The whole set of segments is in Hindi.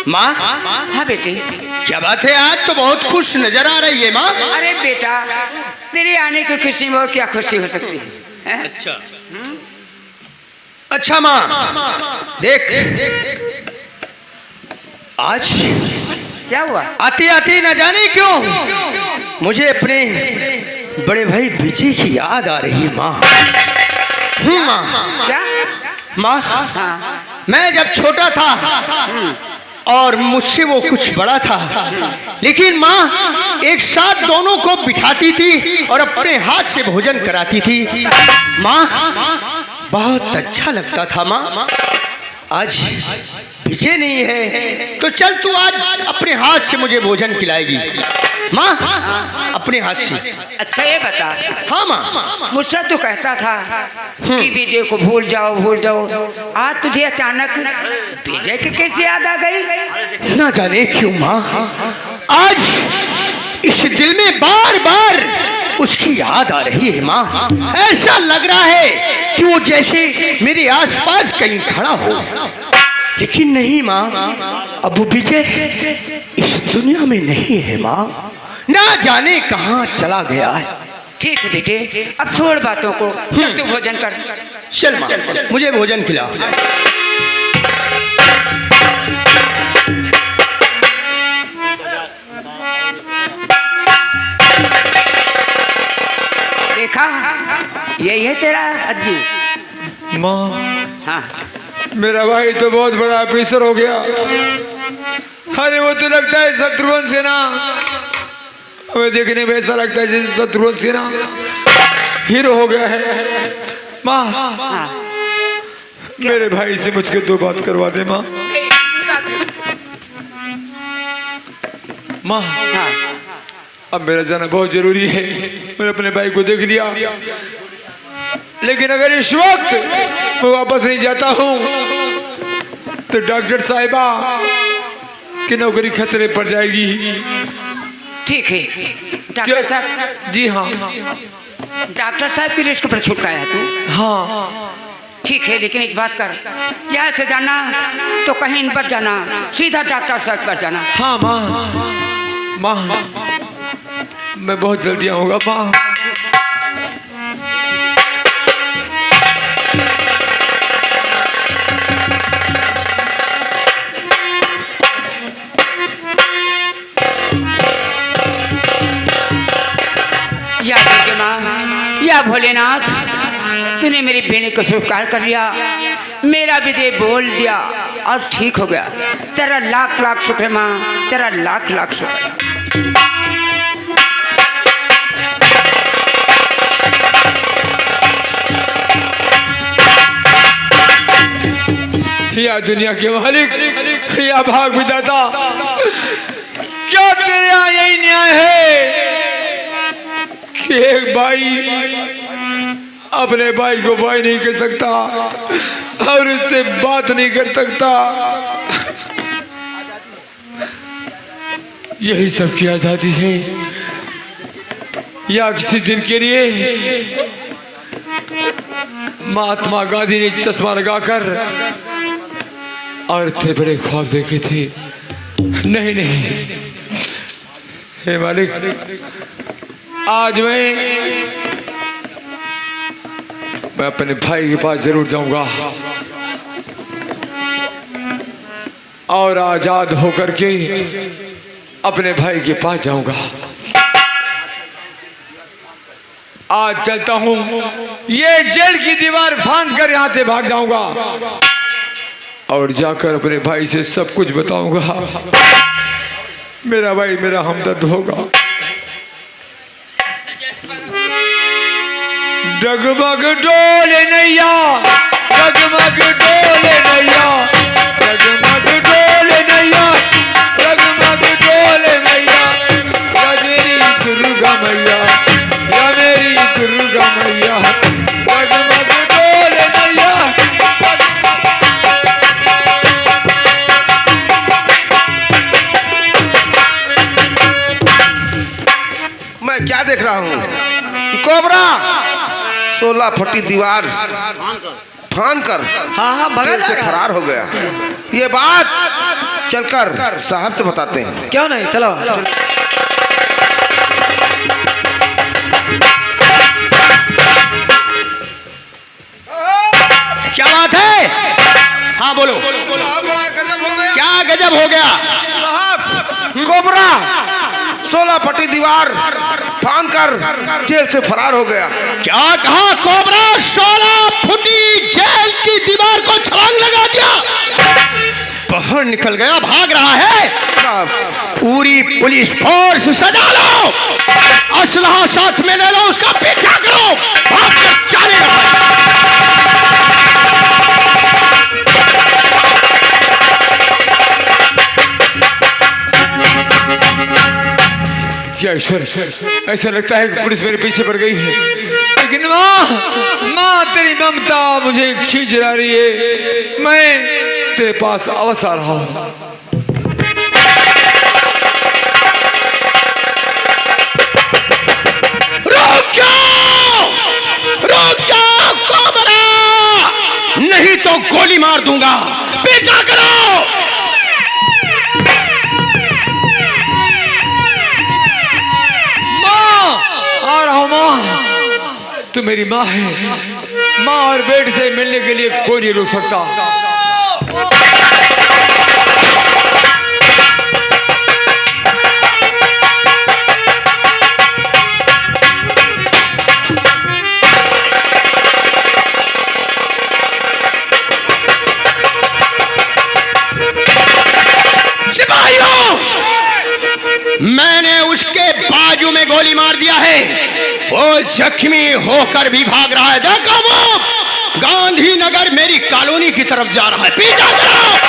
माँ। हाँ बेटे। क्या बात है, आज तो बहुत खुश नजर आ रही है माँ। अरे बेटा, तेरे आने की खुशी में और क्या खुशी हो सकती है? अच्छा अच्छा माँ, देख आज क्या हुआ? आते आते न जाने क्यों मुझे अपने बड़े भाई विजय की याद आ रही माँ। माँ। क्या? माँ, हाँ। मैं जब छोटा था और मुझसे वो कुछ बड़ा था, लेकिन माँ एक साथ दोनों को बिठाती थी और अपने हाथ से भोजन कराती थी। माँ बहुत अच्छा लगता था माँ। आज विजय नहीं है तो चल तू आज अपने हाथ से मुझे भोजन खिलाएगी माँ, अपने हाथ से। अच्छा ये बता। हाँ माँ। मुझसे तो कहता था कि विजय को भूल जाओ। आज तुझे अचानक विजय की कैसे याद आ गई? ना जाने क्यों माँ, आज इस दिल में बार बार उसकी याद आ रही है माँ। ऐसा लग रहा है कि वो जैसे मेरे आसपास कहीं खड़ा हो, लेकिन नहीं माँ, अब वो विजय इस दुनिया में नहीं है माँ। ना जाने कहाँ चला गया है। ठीक है बेटे, अब छोड़ बातों को, चल तू भोजन कर। चल माँ, मुझे भोजन खिला। देखा, यही है तेरा अज्जू। माँ, हाँ। मेरा भाई तो बहुत बड़ा ऑफिसर हो गया। अरे वो तो लगता है शत्रुघ्न सिन्हा, हमें देखने में ऐसा लगता है जैसे शत्रुघ्न सिन्हा हीरो हो गया है। माँ, हाँ। मेरे भाई से मुझके दो बात करवा दे माँ। माँ, हाँ। अब मेरा जाना बहुत जरूरी है। मैंने अपने भाई को देख लिया, लेकिन अगर इस वक्त मैं वापस नहीं जाता हूँ तो डॉक्टर साहिबा की नौकरी खतरे पर जाएगी। ठीक है डॉक्टर साहब। जी हाँ। डॉक्टर साहब की रिस्क पर छुटकाया है तू? हाँ। ठीक है, लेकिन एक बात कर, यहाँ से जाना तो कहीं बच जाना, सीधा डॉक्टर साहब पर जाना। हाँ माँ, माँ मैं बहुत जल्दी आऊँगा माँ। या दुर्गे माँ, या भोलेनाथ, तूने मेरी बेटी को स्वीकार कर लिया, मेरा विजय बोल दिया और ठीक हो गया। तेरा लाख लाख शुक्र माँ, तेरा लाख लाख शुक्र। या दुनिया के मालिक, या भाग विधाता, क्या तेरे यहाँ यही न्याय है कि एक भाई अपने भाई को भाई नहीं कह सकता और उससे बात नहीं कर सकता? यही सबकी आजादी है। या किसी दिन के लिए महात्मा गांधी ने चश्मा लगाकर और इतने बड़े ख्वाब देखे थे? नहीं नहीं, हे मालिक, आज मैं अपने भाई के पास जरूर जाऊंगा और आजाद होकर के अपने भाई के पास जाऊंगा। आज चलता हूं, ये जेल की दीवार फांद कर यहां से भाग जाऊंगा और जाकर अपने भाई से सब कुछ बताऊंगा। मेरा भाई मेरा हमदर्द होगा। डगमग डोले नैया, डगमग डोले नैया, डगमग डोले नैया, डगमग डोले मैया, या मेरी दुर्गा मैया, या मेरी दुर्गा मैया, डगमग डोले नैया। मैं क्या देख रहा हूँ? कोबरा 16 फुटी दीवार फान कर हाँ जेल से फरार हो गया। ये बात चलकर साहब से बताते हैं। क्यों नहीं, चलो। क्या बात है? हाँ बोलो। क्या गजब हो गया? साहब कोबरा 16 फटी दीवार फांद कर जेल से फरार हो गया। क्या कहा? कोबरा 16 फुटी जेल की दीवार को छलांग लगा दिया, बाहर निकल गया, भाग रहा है। साहब पूरी पुलिस फोर्स सजा लो, असलहा साथ में ले लो, उसका पीछा करो, भाग कर जाने लगा। ईश्वर, ऐसा लगता है कि पुलिस मेरे पीछे पड़ गई है, लेकिन माँ तेरी ममता मुझे खींच जा रही है। मैं तेरे पास अवश्य आ रहा हूँ। रुक जाओ कोबरा, नहीं तो गोली मार दूंगा, पीछा करो। आ रहा हूँ माँ, तू मेरी माँ है। माँ और बेटे से मिलने के लिए कोई नहीं रुक सकता। सिपाहियों, मैंने उसके बाजू में गोली मार दिया है, वो जख्मी होकर भी भाग रहा है। देखो वो गांधीनगर मेरी कॉलोनी की तरफ जा रहा है, पीछा करो।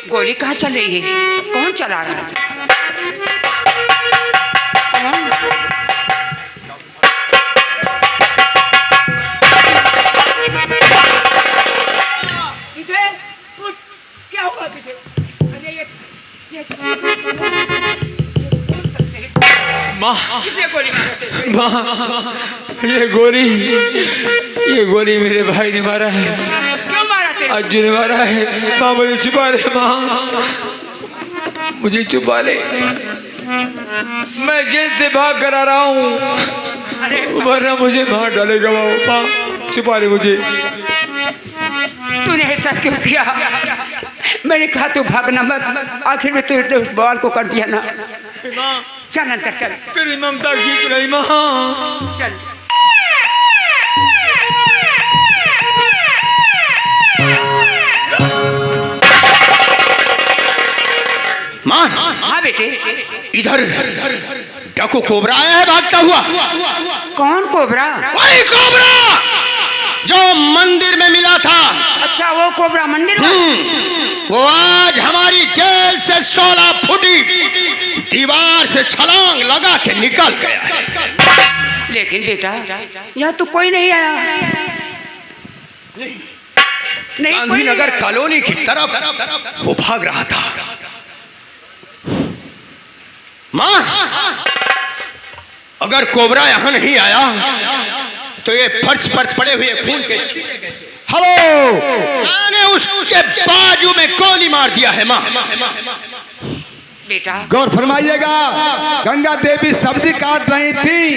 गोली कहाँ चल रही है? कौन चला रहा है? कौन? क्या हुआ तुझे? अरे ये माँ, किसने गोली मारी? माँ, ये गोली मेरे भाई ने मारा है। क्यों मारा तेरे? अज्जू ने मारा है। माँ मुझे छुपा ले, माँ मुझे छुपा ले, मैं जेल से भाग कर आ रहा हूँ, वरना मुझे मार डालेगा। माँ छुपा ले मुझे। तूने ऐसा क्यों किया? मैंने कहा तू भागना मत, आखिर में तू उस बवाल को कर दिया ना। चल अंदर चल, तेरी ममता खींच रही माँ। चल। माँ, हाँ बेटे। इधर डाकू कोबरा आया है भागता हुआ। कौन कोबरा? वही कोबरा जो मंदिर में मिला था। अच्छा वो कोबरा मंदिर में? वो आज हमारी जेल से 16 फुटी दीवार से छलांग लगा के निकल गया है। लेकिन बेटा यहाँ तो कोई नहीं आया। नहीं, गांधीनगर कॉलोनी की तरफ वो भाग रहा था। माँ, अगर कोबरा यहाँ नहीं आया तो ये फर्श पर पड़े हुए खून के हेलो, मैंने उसके बाजू में गोली मार दिया है। माँ बेटा गौर फरमाइएगा, गंगा देवी सब्जी काट रही थी,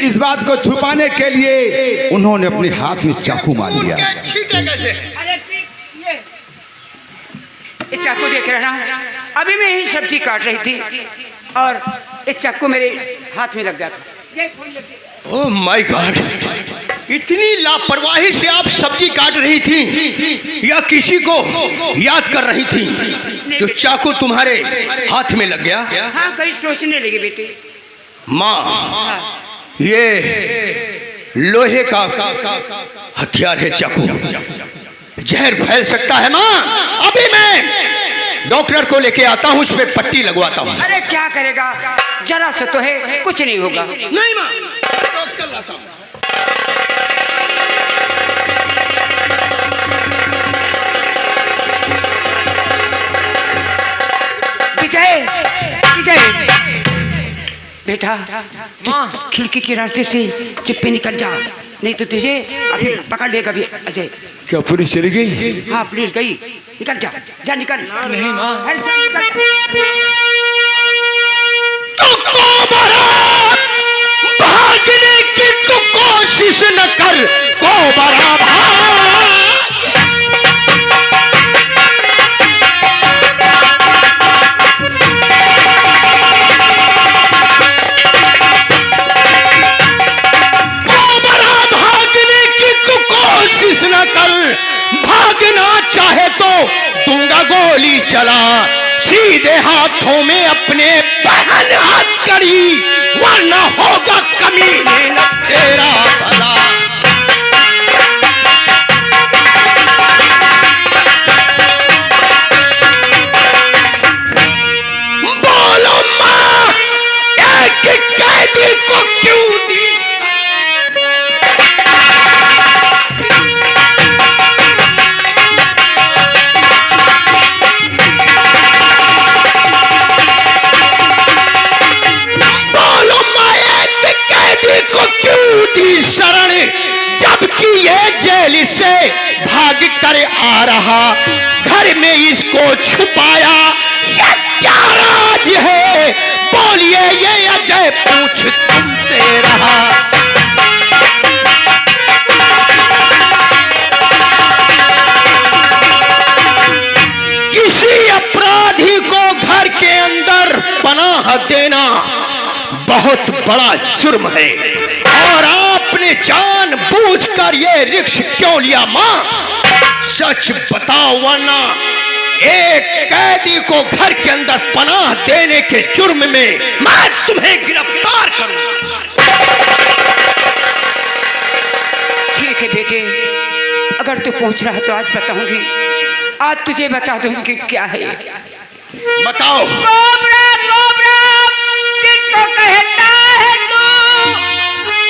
इस बात को छुपाने के लिए उन्होंने अपने हाथ में चाकू मार लिया। अरे ये चाकू देख रहा ना, अभी मैं यही सब्जी काट रही थी और ये चाकू मेरे हाथ में लग गया था। ओह माय गॉड, इतनी लापरवाही से आप सब्जी काट रही थी या किसी को याद कर रही थी जो चाकू तुम्हारे हाथ में लग गया? हाँ, कहीं सोचने लगे बेटे। माँ, ये लोहे का हथियार है चाकू, जहर फैल सकता है। माँ, अभी मैं डॉक्टर को लेके आता हूँ, उस पर पट्टी लगवाता हूँ। अरे क्या करेगा, जरा सा तो है, कुछ नहीं होगा। नहीं माँ, डॉक्टर लाता हूँ। विजय विजय बेटा तू खिड़की के रास्ते से चुप्पे निकल जा, नहीं तो तुझे अभी पकड़ लेगा भी अजय। क्या पुलिस चली गई? हाँ पुलिस गई, निकल जा, जा निकल। नहीं माँ। भागने की तू कोशिश न कर, कोबरा भाग। कोबरा भागने की तू कोशिश न कर, भागना चाहे तो दूंगा गोली चला, सीधे हाथों में अपने पहन हाथ करी, वरना होगा कमीने न तेरा भला। बोलो माँ, एक कैदी को क्यों दी? को क्यों दी शरण, जबकि ये जेल से भाग कर आ रहा, घर में इसको छुपाया, ये क्या राज है? बोलिए ये अजय पूछ तुमसे रहा। किसी अपराधी को घर के अंदर पनाह देना बहुत बड़ा जुर्म है, और आपने जानबूझकर ये रिक्श क्यों लिया माँ? सच बताओ, वरना एक कैदी को घर के अंदर पनाह देने के जुर्म में मैं तुम्हें गिरफ्तार करूंगा। ठीक है बेटे, अगर तू पूछ रहा तो आज बताऊंगी, आज तुझे बता दूंगी कि क्या है। बताओ। कोबरा कोबरा जिसको कहता है तू,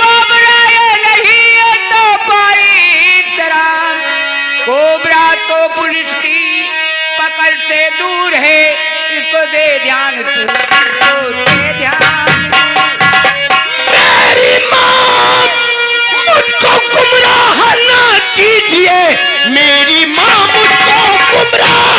कोबरा ये नहीं है तो पाई तरह, कोबरा तो पुलिस की पकड़ से दूर है, इसको दे ध्यान तू, इसको दे ध्यान। मेरी माँ, मुझको गुमराह ना कीजिए, मेरी माँ मुझको गुमराह।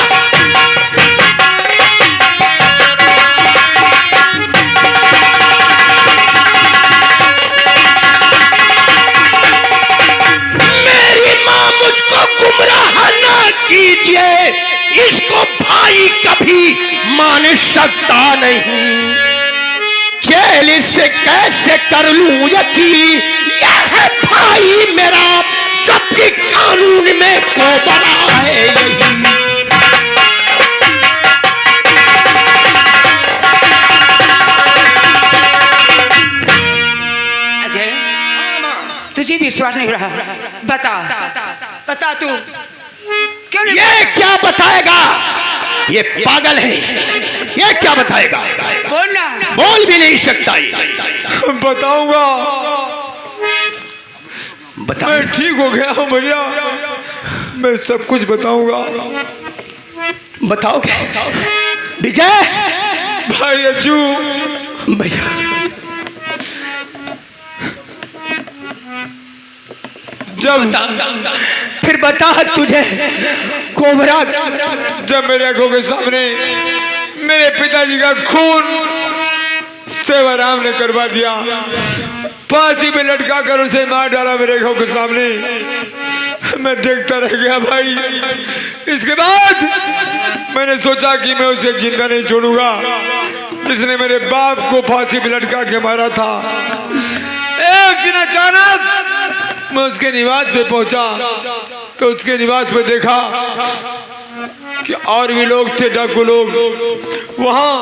गुमराह ना कीजिए, इसको भाई कभी मान सकता नहीं, जेल से कैसे कर लूं यकीन, यह है भाई मेरा, जब भी कानून में कोबरा है यही। अजय तुझे विश्वास नहीं रहा, बता बता तू क्यों नहीं? ये क्या बताएगा? ये पागल है, ये क्या बताएगा? बोलना। बोल भी नहीं सकता ये। बताऊंगा, बता। मैं ठीक हो गया हूँ भैया, मैं सब कुछ बताऊंगा। बताओ क्या? विजय, भाई अज्जू, भैया जब फिर बता, तुझे कोबरा जब मेरे आंखों के सामने मेरे पिताजी का खून सेवाराम ने करवा दिया, फांसी पे लटका कर उसे मार डाला मेरे आंखों के सामने, मैं देखता रह गया भाई। इसके बाद मैंने सोचा कि मैं उसे जिंदा नहीं छोड़ूंगा जिसने मेरे बाप को फांसी पे लटका के मारा था। एक दिन अचानक मैं उसके निवास पे पहुंचा तो उसके निवास पे देखा कि और भी लोग थे, डाकू लोग। वहां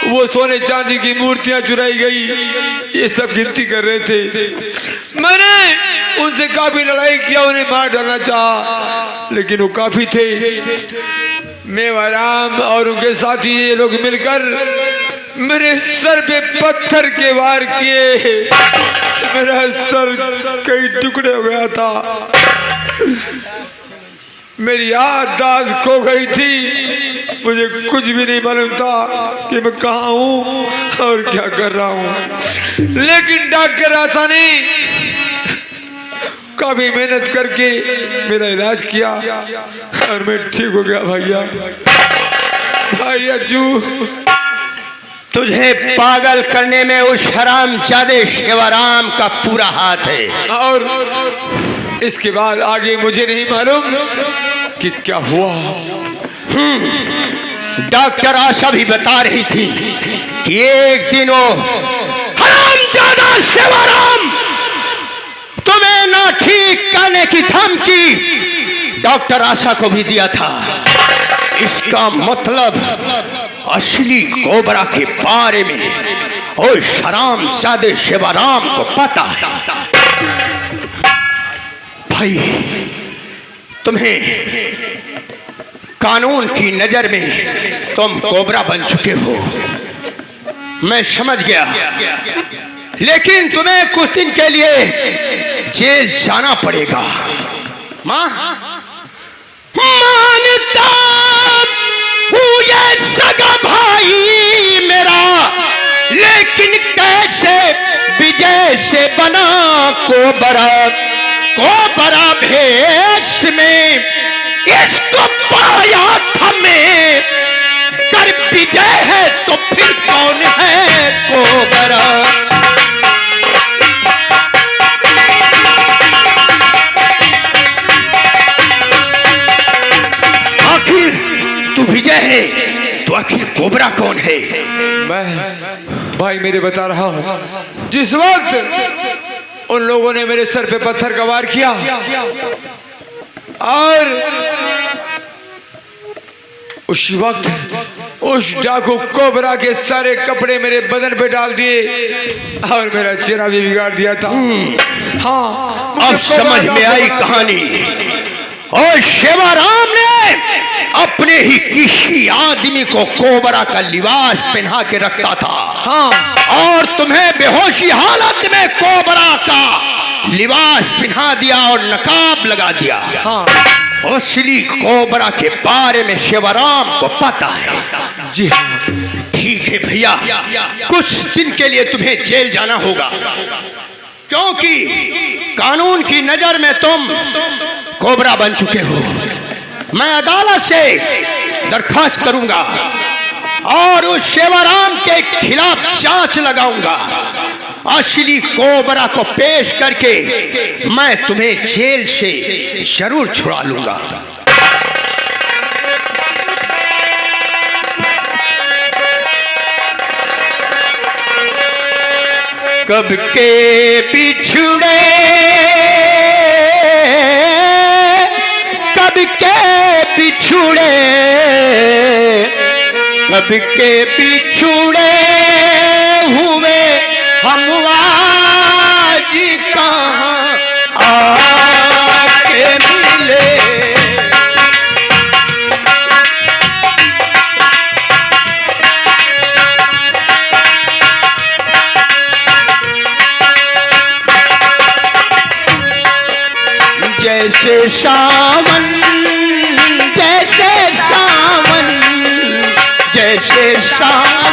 वो सोने चांदी की मूर्तियां चुराई गई, ये सब गिनती कर रहे थे। मैंने उनसे काफी लड़ाई किया, उन्हें मार डालना चाहा, लेकिन वो काफी थे। मेवाराम और उनके साथी ये लोग मिलकर मेरे सर पे पत्थर के वार किए, मेरा सर कई टुकड़े हो गया था, मेरी याददाश्त खो गई थी। मुझे कुछ भी नहीं मालूम था कि मैं कहाँ हूँ और क्या कर रहा हूँ। लेकिन डॉक्टर आशा ने काफी मेहनत करके मेरा इलाज किया और मैं ठीक हो गया। भैया भाई अज्जू, तुझे पागल करने में उस हरामजादे शिवराम का पूरा हाथ है। और इसके बाद आगे मुझे नहीं मालूम कि क्या हुआ। डॉक्टर आशा भी बता रही थी कि एक दिन वो हरामजादा शिवराम तुम्हें ना ठीक करने की धमकी डॉक्टर आशा को भी दिया था। इसका मतलब असली कोबरा के बारे में उस हरामजादे शिवराम को पता है। भाई, तुम्हें कानून की नजर में तुम कोबरा बन चुके हो, मैं समझ गया। लेकिन तुम्हें कुछ दिन के लिए जेल जाना पड़ेगा। मानता हूँ ये सगा भाई मेरा, लेकिन कैसे विजय से बना कोबरा, कोबरा भेष में इसको पाया था मैं, कर विजय है तो फिर कौन है कोबरा। आखिर तू विजय है तो आखिर कोबरा कौन है? मैं भाई मेरे बता रहा हूँ, जिस वक्त उन लोगों ने मेरे सर पे पत्थर का वार किया और उसी वक्त उस डाकू कोबरा के सारे कपड़े मेरे बदन पे डाल दिए और मेरा चेहरा भी बिगाड़ दिया था। हाँ, अब समझ में आई कहानी। और शिवराम ने अपने ही किसी आदमी को कोबरा का लिबास पहना के रखता था। हाँ, और तुम्हें बेहोशी हालत में कोबरा का लिबास पहना दिया और नकाब लगा दिया। हाँ, असली कोबरा के बारे में शिवराम को पता है। जी हाँ। ठीक है भैया, कुछ दिन के लिए तुम्हें जेल जाना होगा, क्योंकि कानून की नजर में तुम कोबरा बन चुके हो। मैं अदालत से दरखास्त करूंगा और उस शिवराम के खिलाफ जांच लगाऊंगा। असली कोबरा को पेश करके मैं तुम्हें जेल से जरूर छुड़ा लूंगा। कब के बिछुड़े, कब के बिछुड़े, कब के बिछुड़े हुए हम आज कहाँ आके मिले। जैसे सावन, जैसे सावन, जैसे सावन